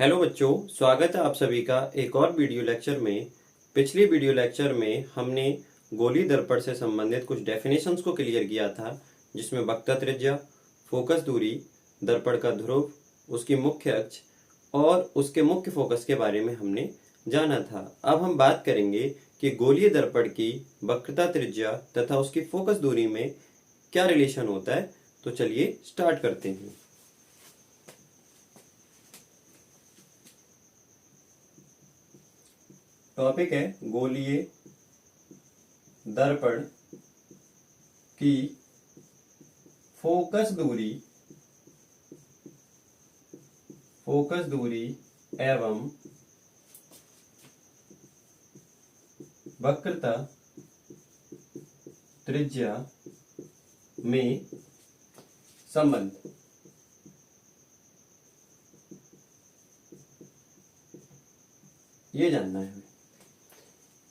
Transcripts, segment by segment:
Hello बच्चों, स्वागत है आप सभी का एक और वीडियो लेक्चर में। पिछली वीडियो लेक्चर में हमने गोलीय दर्पण से संबंधित कुछ डेफिनेशंस को क्लियर किया था, जिसमें वक्रता त्रिज्या, फोकस दूरी, दर्पण का ध्रुव, उसकी मुख्य अक्ष और उसके मुख्य फोकस के बारे में हमने जाना था। अब हम बात करेंगे कि गोलीय दर्पण की वक्रता त्रिज्या तथा उसकी फोकस दूरी में क्या रिलेशन होता है। तो चलिए स्टार्ट करते हैं। टॉपिक है गोलीय दर्पण की फोकस दूरी एवं वक्रता त्रिज्या में संबंध। ये जानना है।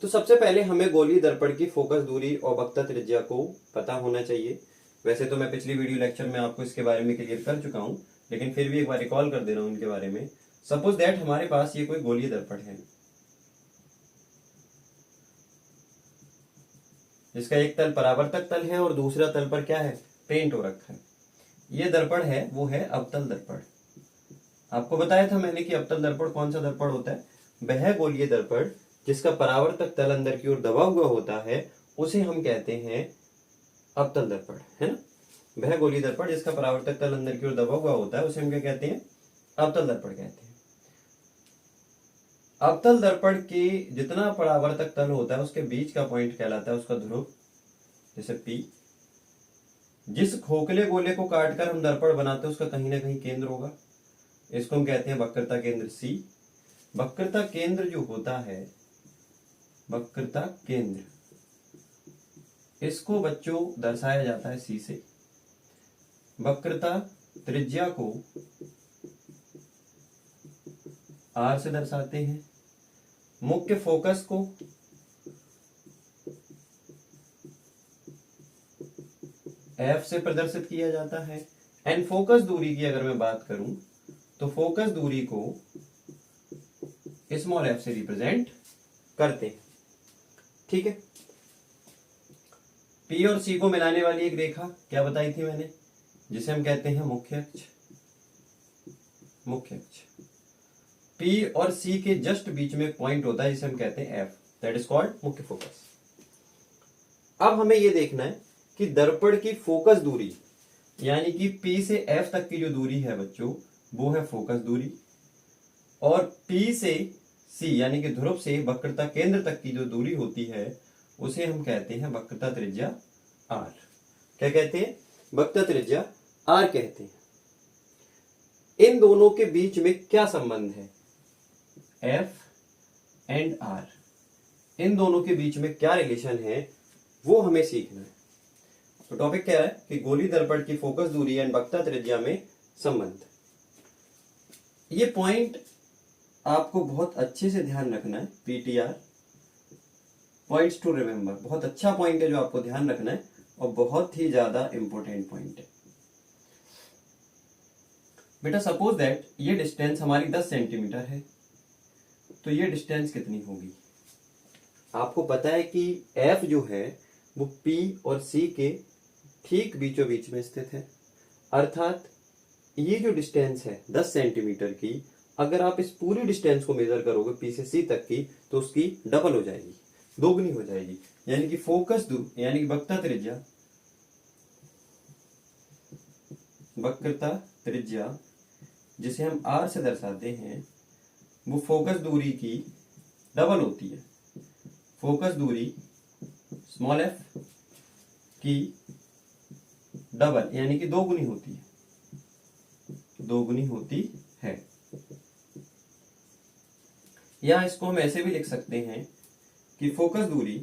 तो सबसे पहले हमें गोलीय दर्पण की फोकस दूरी और वक्रता त्रिज्या को पता होना चाहिए। वैसे तो मैं पिछली वीडियो लेक्चर में आपको इसके बारे में क्लियर कर चुका हूं, लेकिन फिर भी एक बार रिकॉल कर दे रहा हूं इनके बारे में। सपोज दैट हमारे पास ये कोई गोलीय दर्पण है, जिसका एक तल परावर्तक तल है और दूसरा तल पर क्या है, पेंट हो रखा है। ये दर्पण है, वो है अवतल दर्पण। आपको बताया था मैंने कि अवतल दर्पण कौन सा दर्पण होता है। वह गोलीय दर्पण जिसका परावर्तक तल अंदर की ओर दबा हुआ होता है, उसे हम कहते हैं अवतल दर्पण, है ना। वह गोलीय दर्पण जिसका परावर्तक तल अंदर की ओर दबा हुआ होता है, उसे हम क्या कहते हैं, अवतल दर्पण कहते हैं। अवतल दर्पण के जितना परावर्तक तल होता है, उसके बीच का पॉइंट कहलाता है उसका ध्रुव, जैसे P। जिस खोखले गोले को काटकर हम दर्पण बनाते हैं, उसका कहीं ना कहीं केंद्र होगा, इसको हम कहते हैं वक्रता केंद्र C। वक्रता केंद्र जो होता है, वक्रता केंद्र, इसको बच्चों दर्शाया जाता है C से। वक्रता त्रिज्या को R से दर्शाते हैं। मुख्य फोकस को F से प्रदर्शित किया जाता है। एंड फोकस दूरी की अगर मैं बात करूं, तो फोकस दूरी को स्मॉल f से रिप्रेजेंट करते हैं। ठीक है। P और C को मिलाने वाली एक रेखा क्या बताई थी मैंने, जिसे हम कहते हैं मुख्य अक्ष। मुख्य अक्ष P और C के जस्ट बीच में एक पॉइंट होता है, जिसे हम कहते हैं F, दैट इज कॉल्ड मुख्य फोकस। अब हमें यह देखना है कि दर्पण की फोकस दूरी, यानी कि P से F तक की जो दूरी है बच्चों, वो है फोकस दूरी। और P से C यानी कि ध्रुव से वक्रता केंद्र तक की जो दूरी होती है, उसे हम कहते हैं वक्रता त्रिज्या R। क्या कहते हैं, वक्रता त्रिज्या R कहते हैं। इन दोनों के बीच में क्या संबंध है, F एंड R, इन दोनों के बीच में क्या रिलेशन है, वो हमें सीखना है। तो टॉपिक क्या है कि गोलीय दर्पण की फोकस दूरी एंड वक्रता त्रिज्या में संबंध। ये पॉइंट आपको बहुत अच्छे से ध्यान रखना है। PTR, पॉइंट्स टू रिमेंबर, बहुत अच्छा पॉइंट है जो आपको ध्यान रखना है और बहुत ही ज्यादा इंपॉर्टेंट पॉइंट है। बेटा सपोज दैट ये डिस्टेंस हमारी 10 सेंटीमीटर है, तो ये डिस्टेंस कितनी होगी। आपको पता है कि F जो है वो P और C के ठीक बीचों बीच में स्थित है। अर्थात ये जो डिस्टेंस है 10 सेंटीमीटर की, अगर आप इस पूरी डिस्टेंस को मेजर करोगे P से C तक की, तो उसकी डबल हो जाएगी, दोगुनी हो जाएगी। यानी कि फोकस दूरी यानी कि वक्रता त्रिज्या जिसे हम R से दर्शाते हैं, वो फोकस दूरी की डबल होती है। फोकस दूरी स्मॉल f की डबल यानी कि दोगुनी होती है, दोगुनी होती है। या इसको हम ऐसे भी लिख सकते हैं कि फोकस दूरी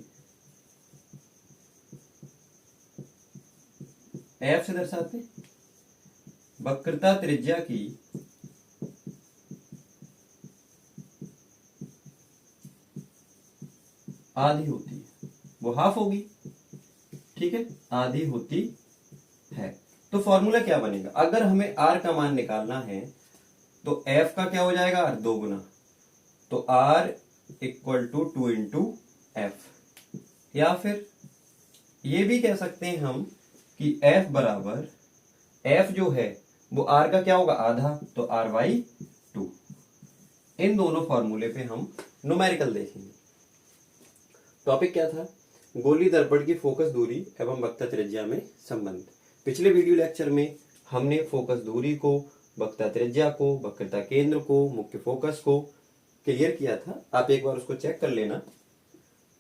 F से दर्शाते, वक्रता त्रिज्या की आधी होती है, वो हाफ होगी। ठीक है, आधी होती है। तो फॉर्मूला क्या बनेगा, अगर हमें R का मान निकालना है, तो एफ का क्या हो जाएगा, आर 2 गुना, तो R equal to 2 into F. या फिर ये भी कह सकते हैं हम कि एफ बराबर, एफ जो है वो आर का क्या होगा, आधा, तो आर बाई 2। इन दोनों फॉर्मूले पे हम न्यूमेरिकल देखेंगे। टॉपिक क्या था, गोली दर्पण की फोकस दूरी एवं वक्ता त्रिज्या में संबंध। पिछले वीडियो लेक्चर में हमने फोकस दूरी को, वक्ता त्रिज्या को, वक्रता केंद्र को, मुख्य फोकस को क्लियर किया था, आप एक बार उसको चेक कर लेना।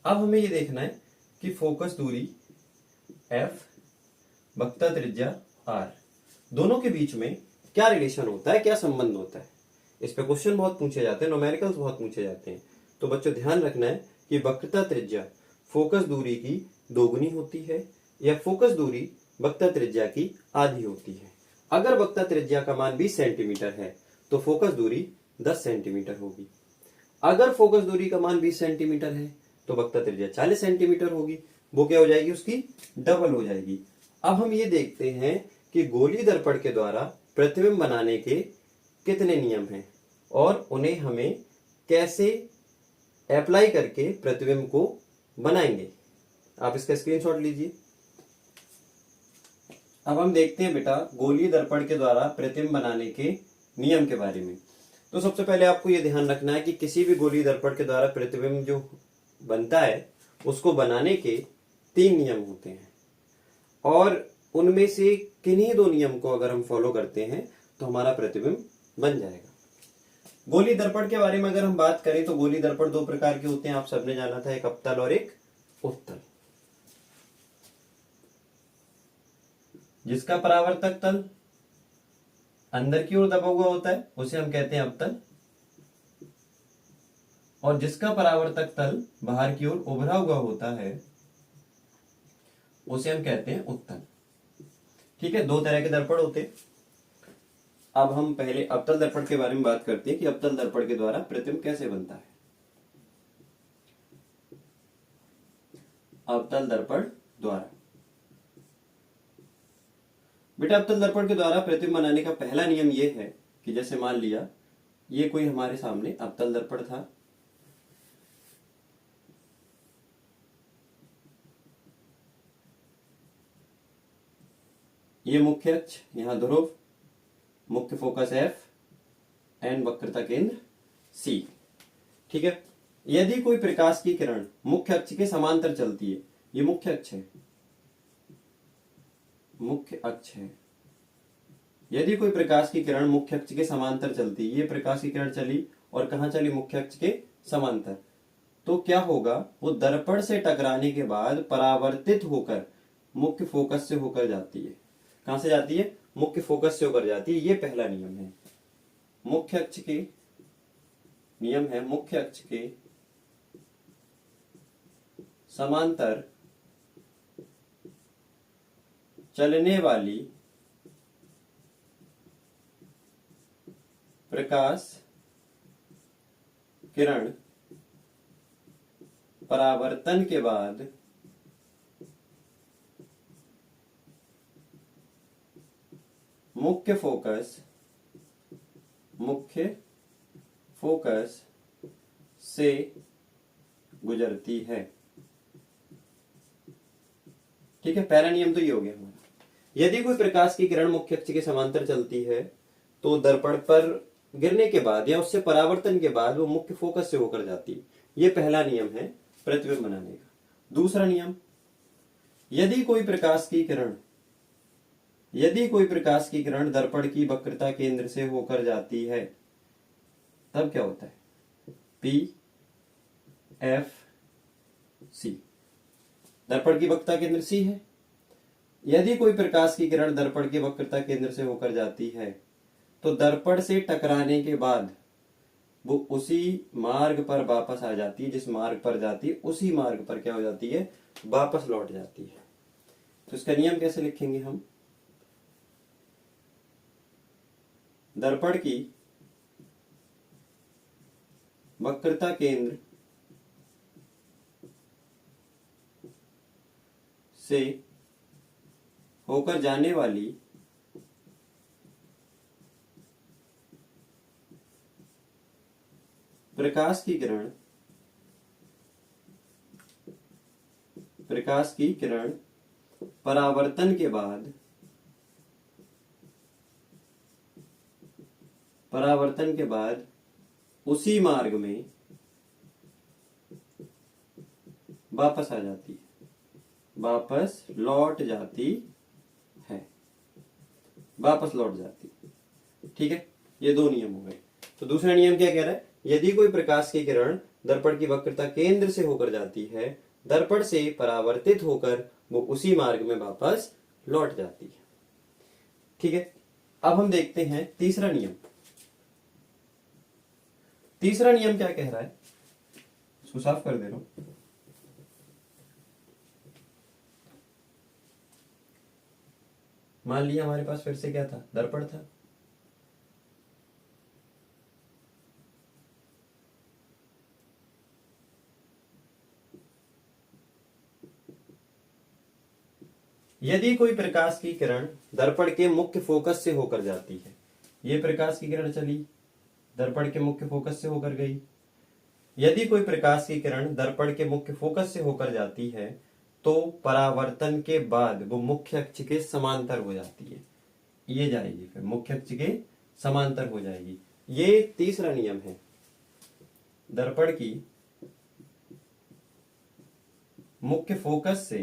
अब हमें ये देखना है कि फोकस दूरी एफ, वक्ता त्रिज्या आर, दोनों के बीच में क्या रिलेशन होता है, क्या संबंध होता है। इस पे क्वेश्चन बहुत पूछे जाते हैं, न्यूमेरिकल्स बहुत पूछे जाते हैं। तो बच्चों ध्यान रखना है कि वक्रता त्रिज्या फोकस दूरी की दोगुनी होती है या फोकस दूरी वक्ता त्रिज्या की आधी होती है। अगर वक्ता त्रिज्या का मान 20 सेंटीमीटर है तो फोकस दूरी 10 सेंटीमीटर होगी। अगर फोकस दूरी का मान 20 सेंटीमीटर है तो वक्ता त्रिज्या 40 सेंटीमीटर होगी, वो क्या हो जाएगी, उसकी डबल हो जाएगी। अब हम ये देखते हैं कि गोली दर्पण के द्वारा प्रतिबिंब बनाने के कितने नियम हैं और उन्हें हमें कैसे अप्लाई करके प्रतिबिंब को बनाएंगे। आप इसका स्क्रीनशॉट लीजिए। अब हम देखते हैं बेटा गोलीय दर्पण के द्वारा प्रतिबिंब बनाने के नियम के बारे में। तो सबसे पहले आपको यह ध्यान रखना है कि किसी भी गोलीय दर्पण के द्वारा प्रतिबिंब जो बनता है उसको बनाने के 3 नियम होते हैं और उनमें से किन्हीं 2 नियम को अगर हम फॉलो करते हैं तो हमारा प्रतिबिंब बन जाएगा। गोली दर्पण के बारे में अगर हम बात करें तो गोली दर्पण 2 प्रकार के होते हैं, आप सबने जाना था, एक अवतल और एक उत्तल। जिसका परावर्तक तल अंदर की ओर दबा हुआ होता है उसे हम कहते हैं अवतल, और जिसका परावर्तक तल बाहर की ओर उभरा हुआ होता है उसे हम कहते हैं उत्तल। ठीक है, 2 तरह के दर्पण होते हैं। अब हम पहले अवतल दर्पण के बारे में बात करते हैं कि अवतल दर्पण के द्वारा प्रतिबिंब कैसे बनता है। अवतल दर्पण द्वारा बेटा, अवतल दर्पण के द्वारा प्रतिबिंब बनाने का पहला नियम यह है कि जैसे मान लिया ये कोई हमारे सामने अवतल दर्पण था, ये मुख्य अक्ष, यहां ध्रुव, मुख्य फोकस एफ एंड वक्रता केंद्र सी। ठीक है, यदि कोई प्रकाश की किरण मुख्य अक्ष के समांतर चलती है, ये मुख्य अक्ष है, मुख्य अक्ष है, यदि कोई प्रकाश की किरण मुख्य अक्ष के समांतर चलती, ये प्रकाश की किरण चली और कहां चली, मुख्य अक्ष के समांतर, तो क्या होगा, वो दर्पण से टकराने के बाद परावर्तित होकर मुख्य फोकस से होकर जाती है। कहां से जाती है, मुख्य फोकस से होकर जाती है। ये पहला नियम है, मुख्य अक्ष के नियम है, मुख्य अक्ष के समांतर चलने वाली प्रकाश किरण परावर्तन के बाद मुख्य फोकस से गुजरती है। ठीक है, पहला नियम तो ये हो गया हमारा। यदि कोई प्रकाश की किरण मुख्य अक्ष के समांतर चलती है तो दर्पण पर गिरने के बाद या उससे परावर्तन के बाद वो मुख्य फोकस से होकर जाती है। ये पहला नियम है प्रतिबिंब बनाने का। दूसरा नियम, यदि कोई प्रकाश की किरण दर्पण की वक्रता केंद्र से होकर जाती है तब क्या होता है, पी एफ सी, दर्पण की वक्रता केंद्र सी है। यदि कोई प्रकाश की किरण दर्पण की वक्रता केंद्र से होकर जाती है तो दर्पण से टकराने के बाद वो उसी मार्ग पर वापस आ जाती है, जिस मार्ग पर जाती है उसी मार्ग पर क्या हो जाती है, वापस लौट जाती है। तो इसका नियम कैसे लिखेंगे हम, दर्पण की वक्रता केंद्र से होकर जाने वाली प्रकाश की किरण परावर्तन के बाद उसी मार्ग में वापस आ जाती है, वापस लौट जाती है। ठीक है, ये दो नियम हो गए। तो दूसरा नियम क्या कह रहा है? यदि कोई प्रकाश की किरण दर्पण की वक्रता केंद्र से होकर जाती है, दर्पण से परावर्तित होकर वो उसी मार्ग में वापस लौट जाती है। ठीक है, अब हम देखते हैं तीसरा नियम। तीसरा नियम क्या कह रहा है, इसको साफ कर दे रहा हूं। मान लिया हमारे पास फिर से क्या था, दर्पण था। यदि कोई प्रकाश की किरण दर्पण के मुख्य फोकस से होकर जाती है, ये प्रकाश की किरण चली, दर्पण के मुख्य फोकस से होकर गई। यदि कोई प्रकाश की किरण दर्पण के मुख्य फोकस से होकर जाती है तो परावर्तन के बाद वो मुख्य अक्ष के समांतर हो जाती है, ये जाएगी, फिर मुख्य अक्ष के समांतर हो जाएगी। ये तीसरा नियम है। दर्पण की मुख्य फोकस से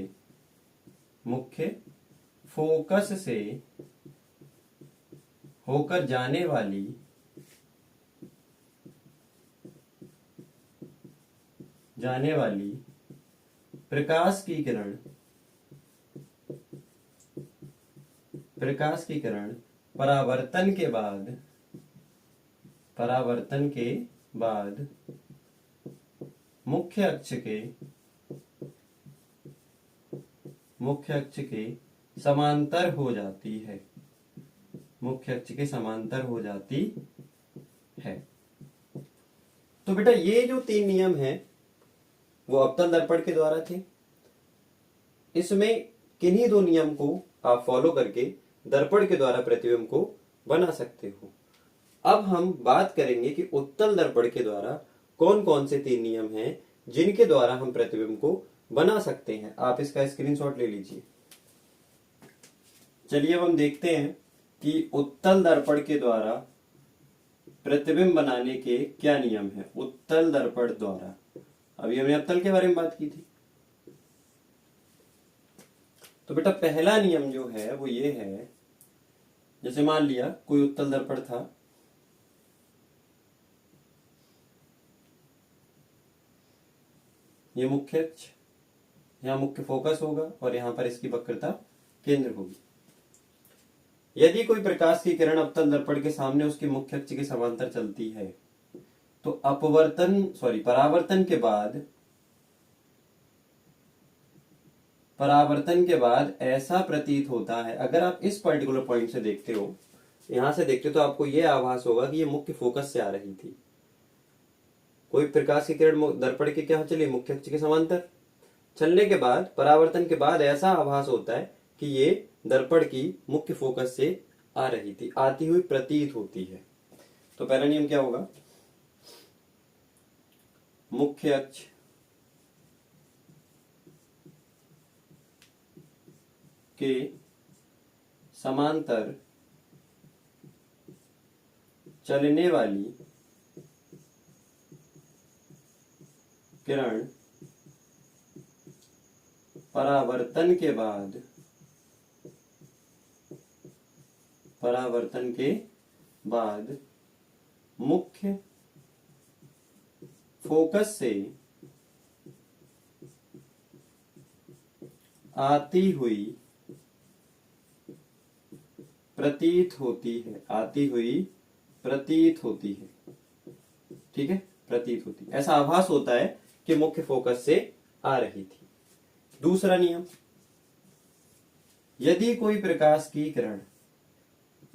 होकर जाने वाली प्रकाश की किरण परावर्तन के बाद मुख्य अक्ष के समांतर हो जाती है, तो बेटा ये जो तीन नियम हैं वो अवतल दर्पण के द्वारा थे। इसमें किन्हीं दो नियम को आप फॉलो करके दर्पण के द्वारा प्रतिबिंब को बना सकते हो। अब हम बात करेंगे कि उत्तल दर्पण के द्वारा कौन कौन से तीन नियम हैं जिनके द्वारा हम प्रतिबिंब को बना सकते हैं। आप इसका स्क्रीनशॉट ले लीजिए। चलिए अब हम देखते हैं कि उत्तल दर्पण के द्वारा प्रतिबिंब बनाने के क्या नियम है। उत्तल दर्पण द्वारा, अभी हमने अवतल के बारे में बात की थी। तो बेटा पहला नियम जो है वो ये है, जैसे मान लिया कोई उत्तल दर्पण था, ये मुख्य अक्ष, यहां मुख्य फोकस होगा और यहां पर इसकी वक्रता केंद्र होगी। यदि कोई प्रकाश की किरण अवतल दर्पण के सामने उसके मुख्य अक्ष के समांतर चलती है तो परावर्तन के बाद ऐसा प्रतीत होता है, अगर आप इस पर्टिकुलर पॉइंट से देखते हो, यहां से देखते हो, तो आपको यह आभास होगा कि ये मुख्य फोकस से आ रही थी। कोई प्रकाश की किरण दर्पण के क्या चली, मुख्य अक्ष के समांतर चलने के बाद, परावर्तन के बाद ऐसा आभास होता है कि ये दर्पण की मुख्य फोकस से आ रही थी, आती हुई प्रतीत होती है। तो पहला नियम क्या होगा, मुख्य अक्ष के समांतर चलने वाली किरण परावर्तन के बाद मुख्य फोकस से आती हुई प्रतीत होती है, ठीक है, प्रतीत होती है, ऐसा आभास होता है कि मुख्य फोकस से आ रही थी। दूसरा नियम, यदि कोई प्रकाश की किरण,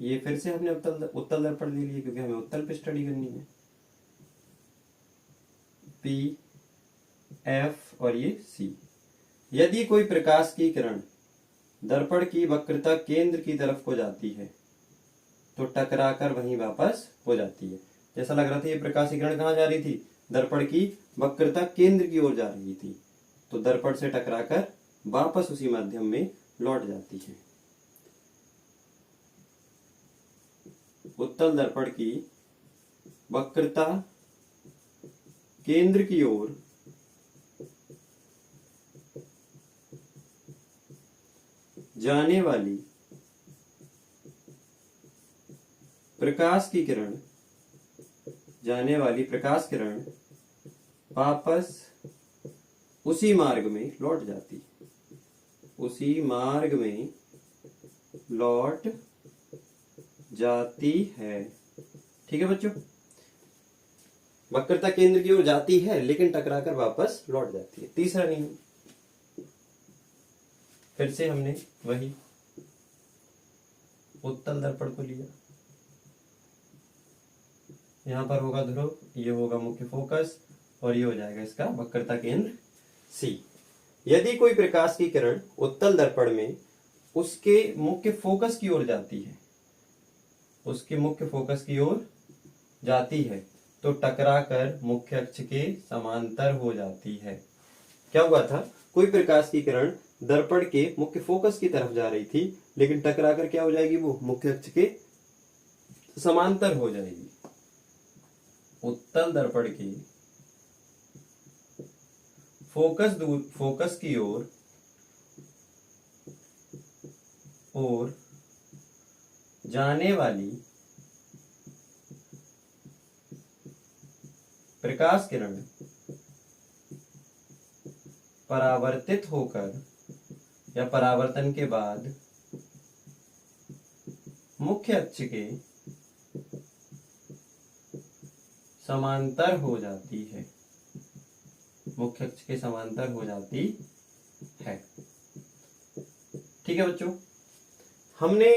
ये फिर से हमने उत्तल दर्पण ले लिए क्योंकि हमें उत्तल पे स्टडी करनी है, P, F और ये C। यदि कोई प्रकाश की किरण दर्पण की वक्रता केंद्र की तरफ को जाती है तो टकराकर वहीं वापस हो जाती है। जैसा लग रहा था ये प्रकाश की किरण कहाँ जा रही थी, दर्पण की वक्रता केंद्र की ओर जा रही थी, तो दर्पण से टकराकर वापस उसी माध्यम में लौट जाती है। उत्तल दर्पण की वक्रता केंद्र की ओर जाने वाली प्रकाश किरण वापस उसी मार्ग में लौट जाती है। ठीक है बच्चों, वक्रता केंद्र की ओर जाती है लेकिन टकराकर वापस लौट जाती है। तीसरा नियम, फिर से हमने वही उत्तल दर्पण को लिया, यहां पर होगा ध्रुव, ये होगा मुख्य फोकस और ये हो जाएगा इसका वक्रता केंद्र सी। यदि कोई प्रकाश की किरण उत्तल दर्पण में उसके मुख्य फोकस की ओर जाती है तो टकराकर मुख्य अक्ष के समांतर हो जाती है। क्या हुआ था, कोई प्रकाश की किरण दर्पण के मुख्य फोकस की तरफ जा रही थी लेकिन टकराकर क्या हो जाएगी, वो मुख्य अक्ष के समांतर हो जाएगी। उत्तल दर्पण की फोकस की ओर जाने वाली प्रकाश किरण परावर्तित होकर या परावर्तन के बाद मुख्य अक्ष के समांतर हो जाती है। ठीक है बच्चों, हमने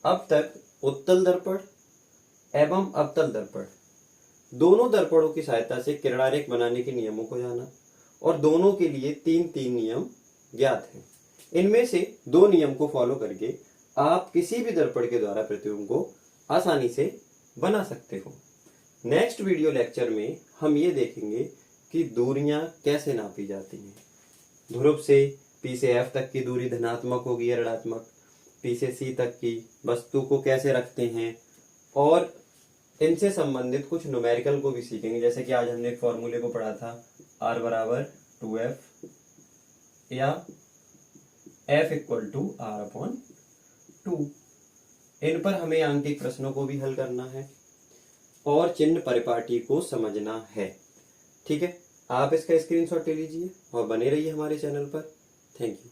अब तक उत्तल दर्पण एवं अवतल दर्पण दोनों दर्पणों की सहायता से किरणारेख बनाने के नियमों को जाना और दोनों के लिए तीन नियम ज्ञात हैं। इनमें से दो नियम को फॉलो करके आप किसी भी दर्पण के द्वारा प्रतिबिंब को आसानी से बना सकते हो। नेक्स्ट वीडियो लेक्चर में हम ये देखेंगे कि दूरियां कैसे नापी जाती हैं। ध्रुव से P से F तक की दूरी धनात्मक होगी या ऋणात्मक, P से C तक की वस्तु को कैसे रखते हैं, और इनसे संबंधित कुछ न्यूमेरिकल को भी सीखेंगे। जैसे कि आज हमने एक फॉर्मूले को पढ़ा था R बराबर 2F या F इक्वल टू R/2। इन पर हमें आंकिक प्रश्नों को भी हल करना है और चिन्ह परिपाटी को समझना है। ठीक है, आप इसका स्क्रीनशॉट ले लीजिए और बने रहिए हमारे चैनल पर। Thank you.